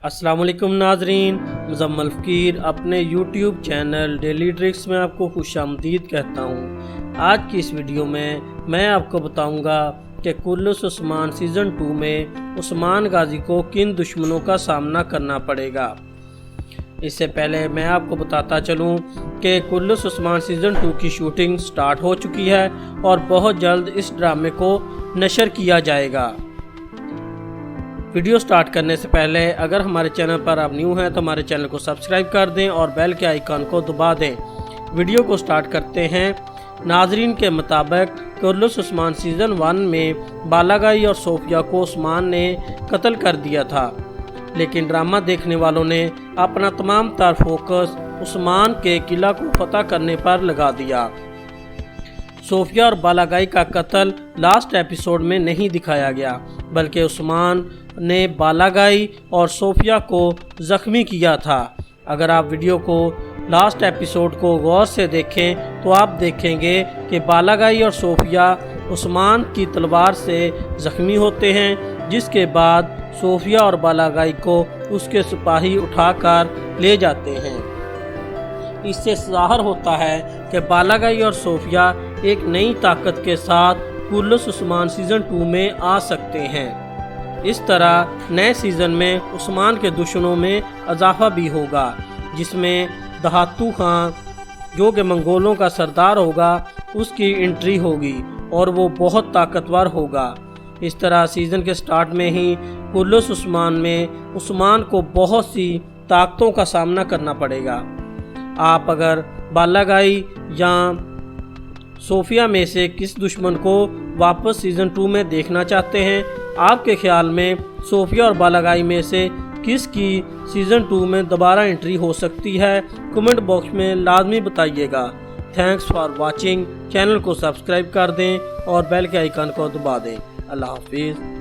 अस्सलाम वालेकुम नाजरीन, मुज़म्मल फ़कीर अपने YouTube चैनल डेली ट्रिक्स में आपको खुशामदीद कहता हूँ। आज की इस वीडियो में मैं आपको बताऊँगा कि कुल्लुस उस्मान सीज़न 2 में उस्मान गाजी को किन दुश्मनों का सामना करना पड़ेगा। इससे पहले मैं आपको बताता चलूँ कि कुल्लुस उस्मान सीज़न 2 की शूटिंग स्टार्ट हो चुकी है और बहुत जल्द इस ड्रामे को नशर किया जाएगा। वीडियो स्टार्ट करने से पहले अगर हमारे चैनल पर आप न्यू हैं तो हमारे चैनल को सब्सक्राइब कर दें और बेल के आइकन को दबा दें। वीडियो को स्टार्ट करते हैं। नाजरीन के मुताबिक कुल्लुस उस्मान सीज़न 1 में बालागाई और सोफिया को उस्मान ने कत्ल कर दिया था, लेकिन ड्रामा देखने वालों ने अपना तमाम तर फोकस उस्मान के किला को फतह करने पर लगा दिया। सोफिया और बालागाई का कत्ल लास्ट एपिसोड में नहीं दिखाया गया, बल्कि उस्मान ने बालागाई और सोफिया को ज़ख्मी किया था। अगर आप वीडियो को लास्ट एपिसोड को गौर से देखें तो आप देखेंगे कि बालागाई और सोफिया उस्मान की तलवार से ज़ख्मी होते हैं, जिसके बाद सोफिया और बालागाई को उसके सिपाही उठाकर ले जाते हैं। इससे ज़ाहिर होता है कि बालागाई और सोफिया एक नई ताकत के साथ कुल्लुस उस्मान सीज़न 2 में आ सकते हैं। इस तरह नए सीज़न में उस्मान के दुश्मनों में इजाफा भी होगा, जिसमें दहातू खान जो कि मंगोलों का सरदार होगा उसकी एंट्री होगी और वो बहुत ताकतवर होगा। इस तरह सीज़न के स्टार्ट में ही कुल्लुस उस्मान में उस्मान को बहुत सी ताकतों का सामना करना पड़ेगा। आप अगर बालागाई या सोफिया में से किस दुश्मन को वापस सीज़न 2 में देखना चाहते हैं, आपके ख्याल में सोफिया और बालागाई में से किस की सीज़न 2 में दोबारा एंट्री हो सकती है, कमेंट बॉक्स में लाजमी बताइएगा। Thanks for watching. चैनल को सब्सक्राइब कर दें और बेल के आइकन को दबा दें। अल्लाह हाफिज़।